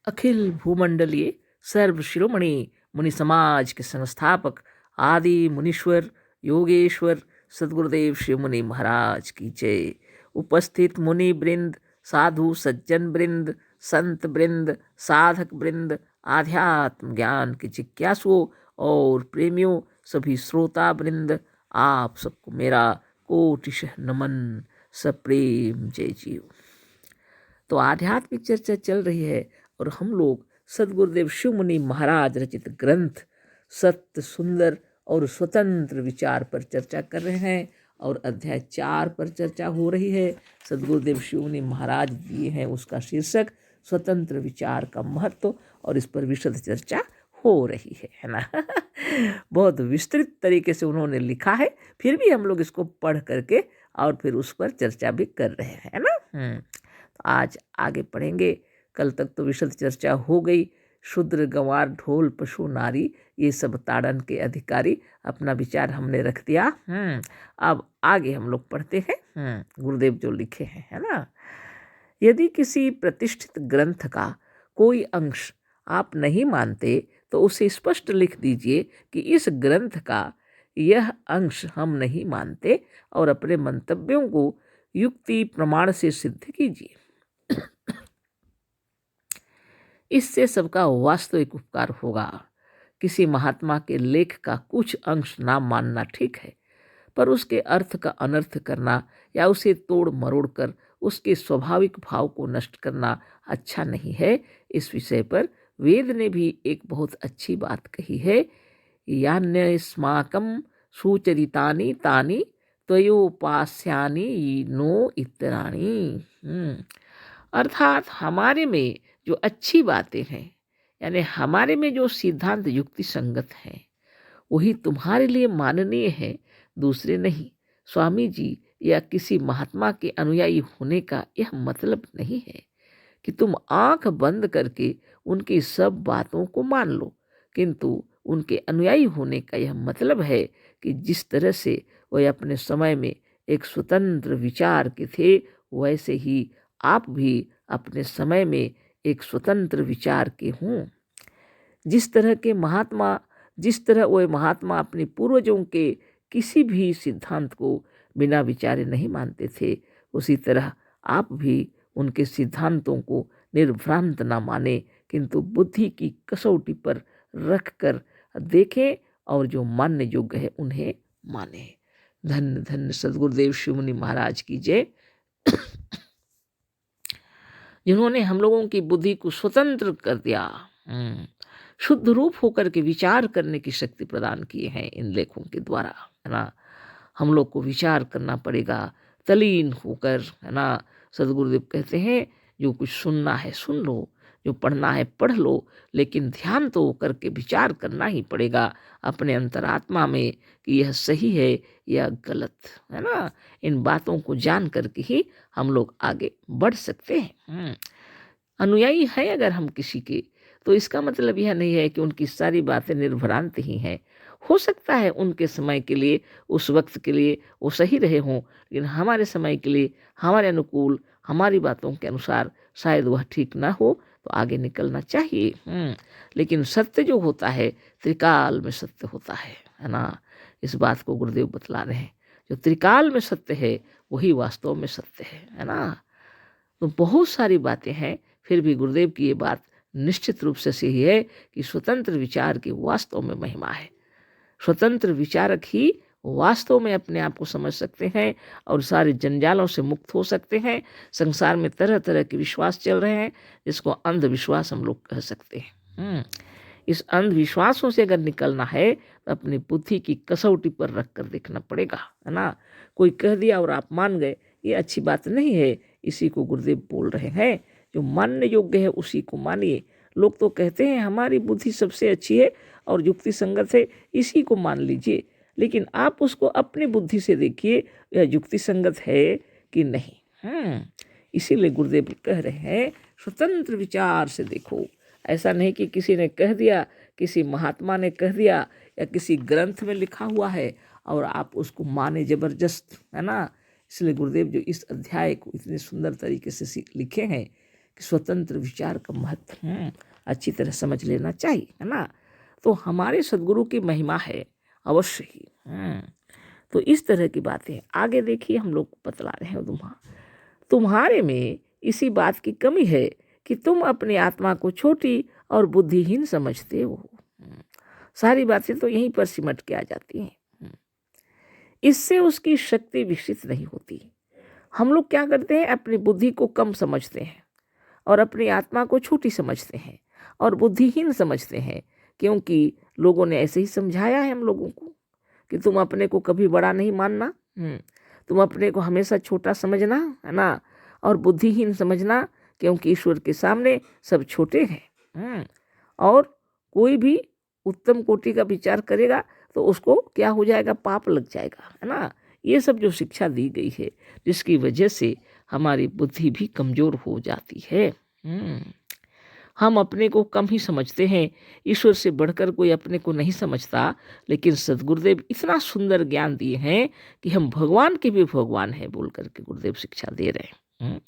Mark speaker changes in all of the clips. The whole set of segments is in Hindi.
Speaker 1: अखिल भूमंडलीय सर्व शिरोमणि मुनि समाज के संस्थापक आदि मुनीश्वर योगेश्वर सदगुरुदेव श्री मुनि महाराज की जय। उपस्थित मुनि वृंद, साधु सज्जन वृंद, संत वृंद, साधक वृंद, आध्यात्म ज्ञान के जिज्ञासुओं और प्रेमियों, सभी श्रोता वृंद, आप सबको मेरा कोटिशः नमन, सप्रेम जय जीव। तो आध्यात्मिक चर्चा चल रही है और हम लोग सदगुरुदेव शिव मुनि महाराज रचित ग्रंथ सत्य, सुंदर और स्वतंत्र विचार पर चर्चा कर रहे हैं और अध्याय 4 पर चर्चा हो रही है। सदगुरुदेव शिव मुनि महाराज दिए हैं उसका शीर्षक स्वतंत्र विचार का महत्व, और इस पर विशद चर्चा हो रही है ना। बहुत विस्तृत तरीके से उन्होंने लिखा है, फिर भी हम लोग इसको पढ़ करके और फिर उस पर चर्चा भी कर रहे हैं ना। तो आज आगे पढ़ेंगे। कल तक तो विशद चर्चा हो गई। शूद्र, गंवार, ढोल, पशु, नारी, ये सब ताड़न के अधिकारी, अपना विचार हमने रख दिया। अब आगे हम लोग पढ़ते हैं गुरुदेव जो लिखे हैं, है ना। यदि किसी प्रतिष्ठित ग्रंथ का कोई अंश आप नहीं मानते तो उसे स्पष्ट लिख दीजिए कि इस ग्रंथ का यह अंश हम नहीं मानते, और अपने मंतव्यों को युक्ति प्रमाण से सिद्ध कीजिए। इससे सबका वास्तविक उपकार होगा। किसी महात्मा के लेख का कुछ अंश ना मानना ठीक है, पर उसके अर्थ का अनर्थ करना या उसे तोड़ मरोड़ कर उसके स्वाभाविक भाव को नष्ट करना अच्छा नहीं है। इस विषय पर वेद ने भी एक बहुत अच्छी बात कही है। यान्यस्माकं सुचरितानि तानि त्वयोपास्यानि नो इतराणि। अर्थात हमारे में जो अच्छी बातें हैं, यानी हमारे में जो सिद्धांत युक्ति संगत हैं, वही तुम्हारे लिए माननीय है, दूसरे नहीं। स्वामी जी या किसी महात्मा के अनुयायी होने का यह मतलब नहीं है कि तुम आंख बंद करके उनकी सब बातों को मान लो, किंतु उनके अनुयायी होने का यह मतलब है कि जिस तरह से वह अपने समय में एक स्वतंत्र विचार के थे, वैसे ही आप भी अपने समय में एक स्वतंत्र विचार के हों। जिस तरह वह महात्मा अपने पूर्वजों के किसी भी सिद्धांत को बिना विचारे नहीं मानते थे, उसी तरह आप भी उनके सिद्धांतों को निर्भ्रांत न माने, किंतु बुद्धि की कसौटी पर रख कर देखें और जो मानने योग्य है उन्हें माने। धन्य धन्य सदगुरुदेव शिव मुनि महाराज की जय, जिन्होंने हम लोगों की बुद्धि को स्वतंत्र कर दिया, शुद्ध रूप होकर के विचार करने की शक्ति प्रदान किए हैं इन लेखों के द्वारा, है ना। हम लोग को विचार करना पड़ेगा तलीन होकर, है ना। सदगुरुदेव कहते हैं जो कुछ सुनना है सुन लो, जो पढ़ना है पढ़ लो, लेकिन ध्यान तो करके विचार करना ही पड़ेगा अपने अंतरात्मा में कि यह सही है या गलत, है ना। इन बातों को जान करके ही हम लोग आगे बढ़ सकते हैं। अनुयायी है अगर हम किसी के, तो इसका मतलब यह नहीं है कि उनकी सारी बातें निर्भ्रांत ही हैं। हो सकता है उनके समय के लिए, उस वक्त के लिए वो सही रहे हों, लेकिन हमारे समय के लिए, हमारे अनुकूल, हमारी बातों के अनुसार शायद वह ठीक ना हो, तो आगे निकलना चाहिए। लेकिन सत्य जो होता है त्रिकाल में सत्य होता है ना। इस बात को गुरुदेव बतला रहे हैं, जो त्रिकाल में सत्य है वही वास्तव में सत्य है ना। तो बहुत सारी बातें हैं, फिर भी गुरुदेव की ये बात निश्चित रूप से सही है कि स्वतंत्र विचार की वास्तव में महिमा है। स्वतंत्र विचारक ही वास्तव में अपने आप को समझ सकते हैं और सारे जंजालों से मुक्त हो सकते हैं। संसार में तरह तरह के विश्वास चल रहे हैं, जिसको अंधविश्वास हम लोग कह सकते हैं। इस अंधविश्वासों से अगर निकलना है तो अपनी बुद्धि की कसौटी पर रख कर देखना पड़ेगा, है ना। कोई कह दिया और आप मान गए, ये अच्छी बात नहीं है। इसी को गुरुदेव बोल रहे हैं, जो मानने योग्य है उसी को मानिए। लोग तो कहते हैं हमारी बुद्धि सबसे अच्छी है और युक्ति संगत है, इसी को मान लीजिए, लेकिन आप उसको अपनी बुद्धि से देखिए, यह युक्ति संगत है कि नहीं। इसीलिए गुरुदेव कह रहे हैं स्वतंत्र विचार से देखो। ऐसा नहीं कि किसी ने कह दिया, किसी महात्मा ने कह दिया या किसी ग्रंथ में लिखा हुआ है और आप उसको माने जबरदस्त, है ना। इसलिए गुरुदेव जो इस अध्याय को इतने सुंदर तरीके से लिखे हैं कि स्वतंत्र विचार का महत्व अच्छी तरह समझ लेना चाहिए, है ना। तो हमारे सद्गुरु की महिमा है अवश्य ही। तो इस तरह की बातें आगे देखिए हम लोग बतला रहे हैं। तुम्हारे में इसी बात की कमी है कि तुम अपनी आत्मा को छोटी और बुद्धिहीन समझते हो। सारी बातें तो यहीं पर सिमट के आ जाती हैं। इससे उसकी शक्ति विकसित नहीं होती। हम लोग क्या करते हैं, अपनी बुद्धि को कम समझते हैं और अपनी आत्मा को छोटी समझते हैं और बुद्धिहीन समझते हैं, क्योंकि लोगों ने ऐसे ही समझाया है हम लोगों को कि तुम अपने को कभी बड़ा नहीं मानना, तुम अपने को हमेशा छोटा समझना, है ना, और बुद्धिहीन समझना, क्योंकि ईश्वर के सामने सब छोटे हैं। और कोई भी उत्तम कोटि का विचार करेगा तो उसको क्या हो जाएगा, पाप लग जाएगा, है ना। ये सब जो शिक्षा दी गई है, जिसकी वजह से हमारी बुद्धि भी कमजोर हो जाती है। हम अपने को कम ही समझते हैं, ईश्वर से बढ़कर कोई अपने को नहीं समझता। लेकिन सद्गुरुदेव इतना सुंदर ज्ञान दिए हैं कि हम भगवान के भी भगवान हैं बोल करके गुरुदेव शिक्षा दे रहे हैं।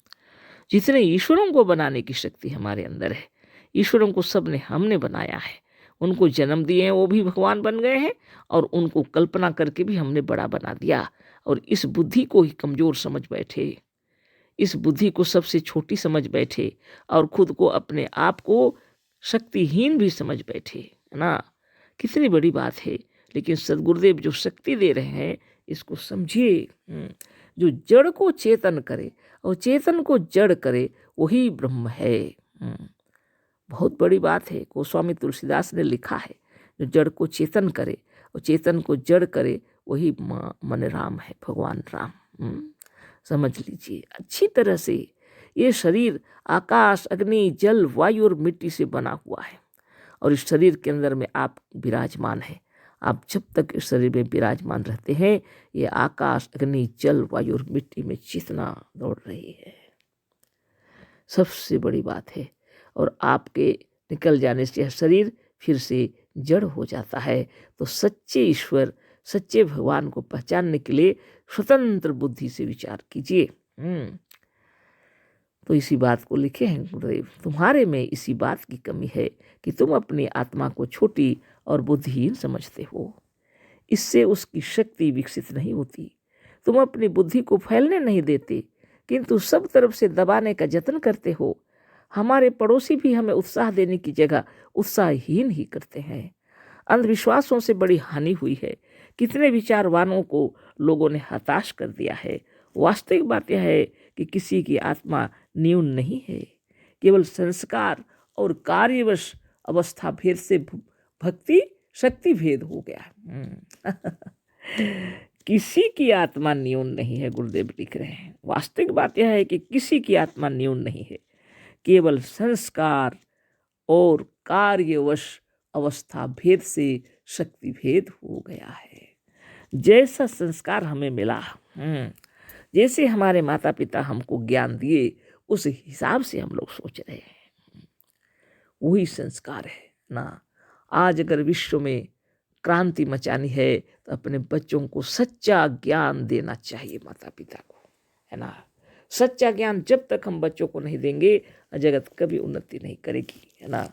Speaker 1: जितने ईश्वरों को बनाने की शक्ति हमारे अंदर है, ईश्वरों को सबने हमने बनाया है, उनको जन्म दिए हैं, वो भी भगवान बन गए हैं, और उनको कल्पना करके भी हमने बड़ा बना दिया। और इस बुद्धि को ही कमजोर समझ बैठे, इस बुद्धि को सबसे छोटी समझ बैठे और खुद को अपने आप को शक्तिहीन भी समझ बैठे, है ना। कितनी बड़ी बात है। लेकिन सद्गुरुदेव जो शक्ति दे रहे हैं इसको समझिए। जो जड़ को चेतन करे और चेतन को जड़ करे वही ब्रह्म है। बहुत बड़ी बात है। गोस्वामी तुलसीदास ने लिखा है, जो जड़ को चेतन करे और चेतन को जड़ करे वही मन राम है, भगवान राम। समझ लीजिए अच्छी तरह से। ये शरीर आकाश, अग्नि, जल, वायु और मिट्टी से बना हुआ है, और इस शरीर के अंदर में आप विराजमान हैं। आप जब तक इस शरीर में विराजमान रहते हैं, ये आकाश, अग्नि, जल, वायु और मिट्टी में चेतना दौड़ रही है। सबसे बड़ी बात है। और आपके निकल जाने से यह शरीर फिर से जड़ हो जाता है। तो सच्चे ईश्वर, सच्चे भगवान को पहचानने के लिए स्वतंत्र बुद्धि से विचार कीजिए। तो इसी बात को लिखे हैं गुरुदेव, तुम्हारे में इसी बात की कमी है कि तुम अपनी आत्मा को छोटी और बुद्धिहीन समझते हो। इससे उसकी शक्ति विकसित नहीं होती। तुम अपनी बुद्धि को फैलने नहीं देते, किंतु सब तरफ से दबाने का यत्न करते हो। हमारे पड़ोसी भी हमें उत्साह देने की जगह उत्साहहीन ही करते हैं। अंधविश्वासों से बड़ी हानि हुई है। कितने विचारवानों को लोगों ने हताश कर दिया है। वास्तविक बात यह है कि किसी की आत्मा न्यून नहीं है, केवल संस्कार और कार्यवश अवस्था भेद से भक्ति शक्ति भेद हो गया। किसी की आत्मा न्यून नहीं है, गुरुदेव लिख रहे हैं। वास्तविक बात यह है कि किसी की आत्मा न्यून नहीं है, केवल संस्कार और कार्यवश अवस्था भेद से शक्ति भेद हो गया है। जैसा संस्कार हमें मिला, जैसे हमारे माता पिता हमको ज्ञान दिए, उस हिसाब से हम लोग सोच रहे हैं, वही संस्कार है ना। आज अगर विश्व में क्रांति मचानी है तो अपने बच्चों को सच्चा ज्ञान देना चाहिए, माता पिता को, है ना। सच्चा ज्ञान जब तक हम बच्चों को नहीं देंगे, जगत कभी उन्नति नहीं करेगी, है ना।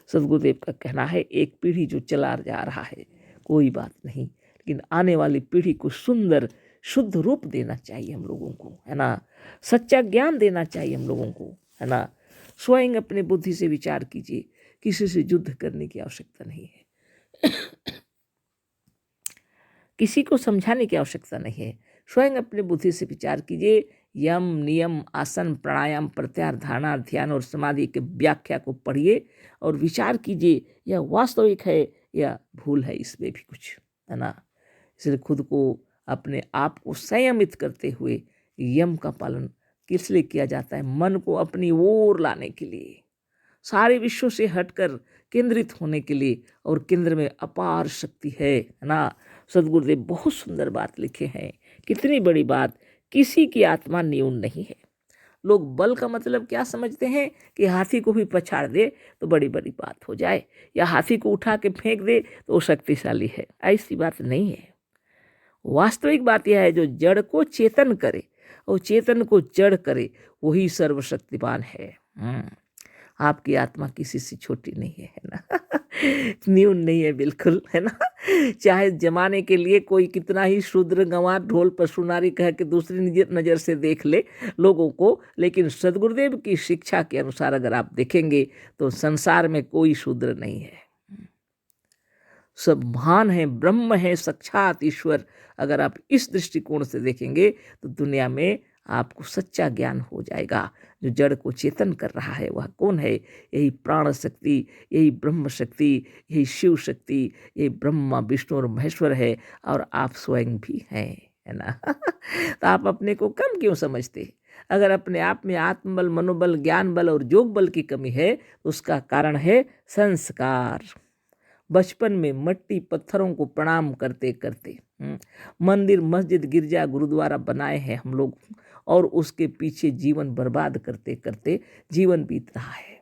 Speaker 1: सद्गुरुदेव का कहना है, एक पीढ़ी जो चला जा रहा है कोई बात नहीं, लेकिन आने वाली पीढ़ी को सुंदर शुद्ध रूप देना चाहिए हम लोगों को, है ना। सच्चा ज्ञान देना चाहिए हम लोगों को, है ना। स्वयं अपने बुद्धि से विचार कीजिए, किसी से युद्ध करने की आवश्यकता नहीं है। किसी को समझाने की आवश्यकता नहीं है। स्वयं अपने बुद्धि से विचार कीजिए। यम, नियम, आसन, प्राणायाम, प्रत्याहार, धारणा, ध्यान और समाधि के व्याख्या को पढ़िए और विचार कीजिए, यह वास्तविक है या भूल है, इसमें भी कुछ, है ना। इसलिए खुद को, अपने आप को संयमित करते हुए यम का पालन किस लिए किया जाता है? मन को अपनी ओर लाने के लिए, सारे विश्व से हटकर केंद्रित होने के लिए, और केंद्र में अपार शक्ति है ना। सद्गुरुदेव बहुत सुंदर बात लिखे हैं। कितनी बड़ी बात, किसी की आत्मा न्यून नहीं है। लोग बल का मतलब क्या समझते हैं कि हाथी को भी पछाड़ दे तो बड़ी बड़ी बात हो जाए, या हाथी को उठा के फेंक दे तो वो शक्तिशाली है। ऐसी बात नहीं है। वास्तविक बात यह है, जो जड़ को चेतन करे और चेतन को जड़ करे वही सर्वशक्तिमान है। आपकी आत्मा किसी से छोटी नहीं है ना। न्यून नहीं है बिल्कुल, है ना। चाहे जमाने के लिए कोई कितना ही शूद्र गंवार ढोल पर सुनारी कह के दूसरी नज़र से देख ले लोगों को, लेकिन सदगुरुदेव की शिक्षा के अनुसार अगर आप देखेंगे तो संसार में कोई शूद्र नहीं है, सब महान है, ब्रह्म है, साक्षात ईश्वर। अगर आप इस दृष्टिकोण से देखेंगे तो दुनिया में आपको सच्चा ज्ञान हो जाएगा। जो जड़ को चेतन कर रहा है वह कौन है? यही प्राण शक्ति, यही ब्रह्म शक्ति, यही शिव शक्ति, यही ब्रह्मा विष्णु और महेश्वर है, और आप स्वयं भी हैं, है ना। तो आप अपने को कम क्यों समझते? अगर अपने आप में आत्मबल, मनोबल, ज्ञान बल और योग बल की कमी है तो उसका कारण है संस्कार। बचपन में मट्टी पत्थरों को प्रणाम करते करते मंदिर, मस्जिद, गिरजा, गुरुद्वारा बनाए हैं हम लोग, और उसके पीछे जीवन बर्बाद करते करते जीवन बीत रहा है।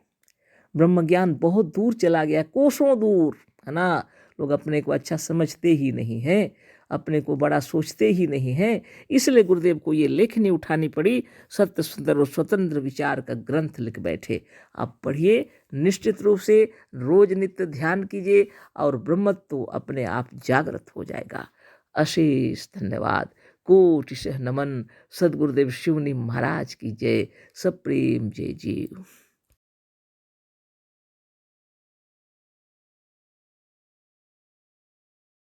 Speaker 1: ब्रह्म ज्ञान बहुत दूर चला गया, कोसों दूर, है ना। लोग अपने को अच्छा समझते ही नहीं हैं, अपने को बड़ा सोचते ही नहीं हैं। इसलिए गुरुदेव को ये लेखनी उठानी पड़ी, सत्य सुंदर और स्वतंत्र विचार का ग्रंथ लिख बैठे। आप पढ़िए, निश्चित रूप से रोज नित्य ध्यान कीजिए और ब्रह्मत्व अपने आप जागृत हो जाएगा। अशेष धन्यवाद, कोटिशः नमन। सदगुरुदेव शिवनी महाराज की जय। सब प्रेम जय जीव।